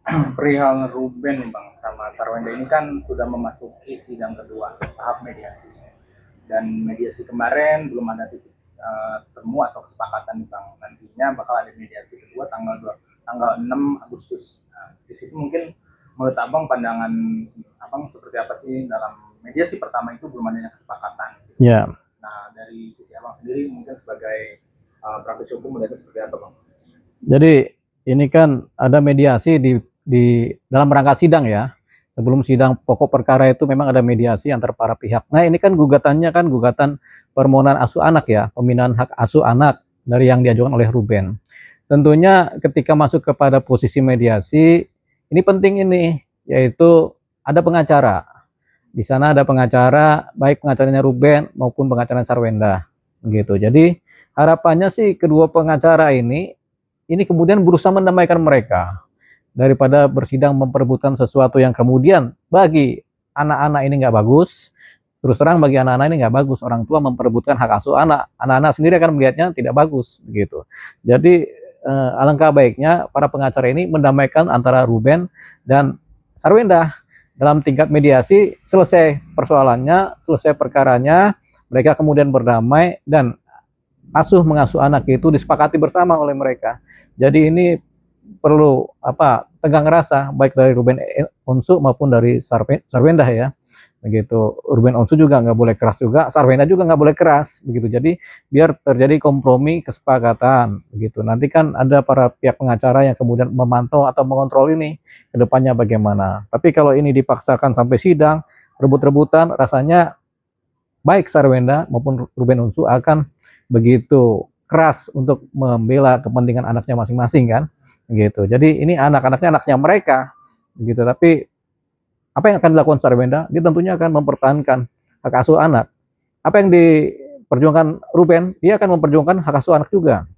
Perihal Ruben nih Bang sama Sarwenda ini kan sudah memasuki sidang kedua tahap mediasi. Dan mediasi kemarin belum ada titik temu atau kesepakatan nih Bang. Nantinya bakal ada mediasi kedua tanggal 6 Agustus. Nah, di situ mungkin menurut Abang pandangan Abang seperti apa sih dalam mediasi pertama itu belum adanya kesepakatan. Ya, Nah, dari sisi Abang sendiri mungkin sebagai praktisi hukum melihatnya seperti apa Bang? jadi ini kan ada mediasi di dalam rangka sidang ya. Sebelum sidang pokok perkara itu memang ada mediasi antar para pihak. Nah, ini kan gugatannya kan gugatan permohonan asuh anak ya, pemindahan hak asuh anak dari yang diajukan oleh Ruben. Tentunya ketika masuk kepada posisi mediasi, ini penting ini, yaitu ada pengacara. Di sana ada pengacara, baik pengacaranya Ruben maupun pengacara Sarwenda. Gitu. Jadi harapannya sih kedua pengacara ini kemudian berusaha mendamaikan mereka daripada bersidang memperebutkan sesuatu yang kemudian bagi anak-anak ini nggak bagus. Terus terang bagi anak-anak ini nggak bagus, orang tua memperebutkan hak asuh anak, anak-anak sendiri akan melihatnya tidak bagus begitu. Jadi alangkah baiknya para pengacara ini mendamaikan antara Ruben dan Sarwenda dalam tingkat mediasi, selesai persoalannya, selesai perkaranya, mereka kemudian berdamai dan asuh mengasuh anak itu disepakati bersama oleh mereka. Jadi ini perlu tegang rasa baik dari Ruben Onsu maupun dari Sarwenda ya. Begitu. Ruben Onsu juga nggak boleh keras juga, Sarwenda juga nggak boleh keras begitu. Jadi biar terjadi kompromi kesepakatan begitu. Nanti kan ada para pihak pengacara yang kemudian memantau atau mengontrol ini ke depannya bagaimana. Tapi kalau ini dipaksakan sampai sidang, rebut-rebutan, rasanya baik Sarwenda maupun Ruben Onsu akan begitu keras untuk membela kepentingan anaknya masing-masing kan gitu. Jadi ini anak-anaknya anaknya mereka gitu. Tapi apa yang akan dilakukan Sarwenda? Dia tentunya akan mempertahankan hak asuh anak. Apa yang diperjuangkan Ruben? Dia akan memperjuangkan hak asuh anak juga.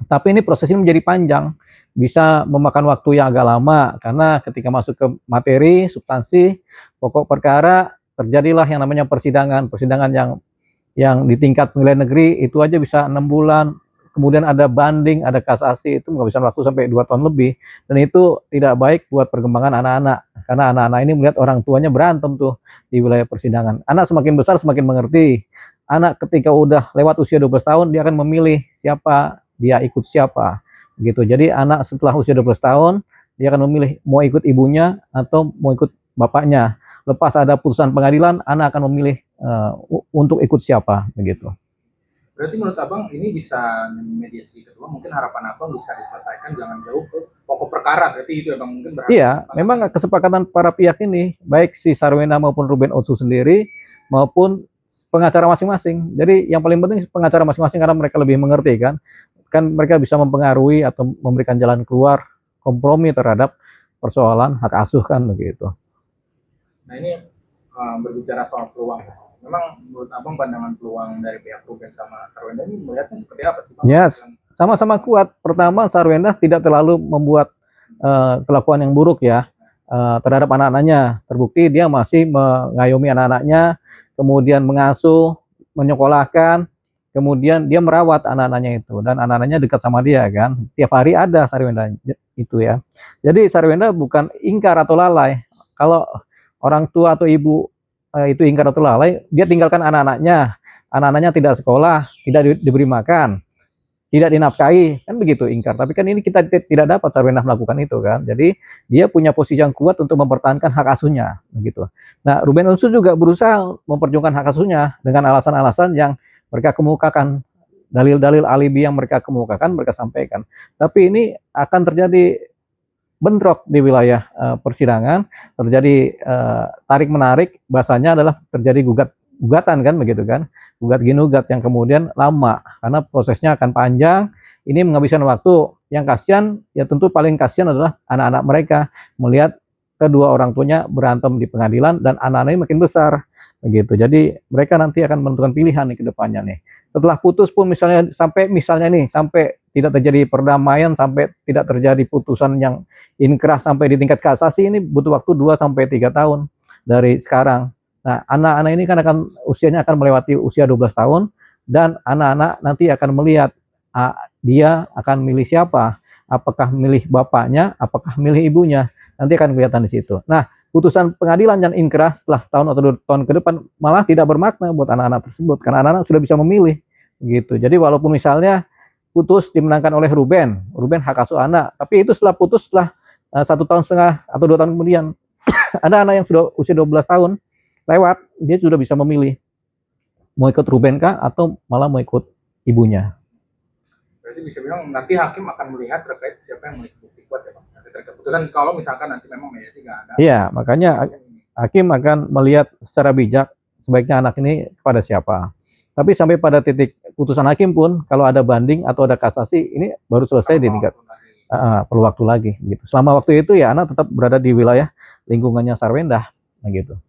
Tapi ini proses ini menjadi panjang, bisa memakan waktu yang agak lama karena ketika masuk ke materi, substansi, pokok perkara terjadilah yang namanya persidangan, persidangan yang di tingkat pengadilan negeri itu aja bisa 6 bulan, kemudian ada banding, ada kasasi, itu menghabiskan waktu sampai 2 tahun lebih, dan itu tidak baik buat perkembangan anak-anak, karena anak-anak ini melihat orang tuanya berantem tuh di wilayah persidangan. Anak semakin besar semakin mengerti. Anak ketika udah lewat usia 12 tahun, dia akan memilih siapa, dia ikut siapa. Gitu. Jadi anak setelah usia 12 tahun, dia akan memilih mau ikut ibunya atau mau ikut bapaknya. Lepas ada putusan pengadilan, anak akan memilih untuk ikut siapa begitu. Berarti menurut Abang ini bisa mediasi kedua mungkin harapan Abang bisa diselesaikan jangan jauh ke pokok perkara. Berarti itu Abang mungkin berharap. Iya, memang kesepakatan para pihak ini, baik si Sarwenda maupun Ruben Onsu sendiri, maupun pengacara masing-masing. Jadi yang paling penting pengacara masing-masing karena mereka lebih mengerti kan. Kan mereka bisa mempengaruhi atau memberikan jalan keluar kompromi terhadap persoalan hak asuh kan begitu. Nah ini berbicara soal peluang. Memang menurut Abang pandangan peluang dari pihak Ruben sama Sarwenda ini melihatnya seperti apa sih Bang? Yes, sama-sama kuat. Pertama, Sarwenda tidak terlalu membuat kelakuan yang buruk ya terhadap anak-anaknya. Terbukti dia masih mengayomi anak-anaknya, kemudian mengasuh, menyekolahkan, kemudian dia merawat anak-anaknya itu dan anak-anaknya dekat sama dia kan. Tiap hari ada Sarwenda itu ya. Jadi Sarwenda bukan ingkar atau lalai. Kalau orang tua atau ibu itu ingkar atau lalai, dia tinggalkan anak-anaknya. Anak-anaknya tidak sekolah, tidak diberi makan, tidak dinafkahi, kan begitu ingkar. Tapi kan ini kita tidak dapat Sarwenda melakukan itu kan. Jadi dia punya posisi yang kuat untuk mempertahankan hak asuhnya begitu. Nah, Ruben Onsu juga berusaha memperjuangkan hak asuhnya dengan alasan-alasan yang mereka kemukakan, dalil-dalil alibi yang mereka kemukakan, mereka sampaikan. Tapi ini akan terjadi bentrok di wilayah persidangan, terjadi tarik menarik, bahasanya adalah terjadi gugatan kan begitu kan, gugat ginugat yang kemudian lama karena prosesnya akan panjang. Ini menghabiskan waktu. Yang kasihan ya tentu paling kasihan adalah anak-anak mereka melihat kedua orang tuanya berantem di pengadilan dan anak-anak ini makin besar begitu. Jadi mereka nanti akan menentukan pilihan nih ke depannya nih. Setelah putus pun misalnya sampai tidak terjadi perdamaian, sampai tidak terjadi putusan yang inkrah sampai di tingkat kasasi, ini butuh waktu 2 sampai 3 tahun dari sekarang. Nah, anak-anak ini kan usianya akan melewati usia 12 tahun dan anak-anak nanti akan melihat dia akan milih siapa, apakah milih bapaknya, apakah milih ibunya. nanti akan kelihatan di situ. Nah, putusan pengadilan yang inkrah setelah setahun atau 2 tahun ke depan malah tidak bermakna buat anak-anak tersebut karena anak-anak sudah bisa memilih gitu. Jadi walaupun misalnya putus dimenangkan oleh Ruben hak asuh anak, tapi itu setelah putus setelah 1,5 tahun atau 2 tahun kemudian ada anak yang sudah usia 12 tahun lewat, dia sudah bisa memilih mau ikut Ruben kah atau malah mau ikut ibunya. Berarti bisa bilang nanti hakim akan melihat terkait siapa yang memiliki bukti kuat ya Bang. Nanti terkait keputusan kalau misalkan nanti memang mediasi nggak ada. Iya, makanya hakim akan melihat secara bijak sebaiknya anak ini kepada siapa. Tapi sampai pada titik putusan hakim pun kalau ada banding atau ada kasasi ini baru selesai di tingkat perlu waktu lagi gitu. Selama waktu itu ya anak tetap berada di wilayah lingkungannya Sarwendah gitu.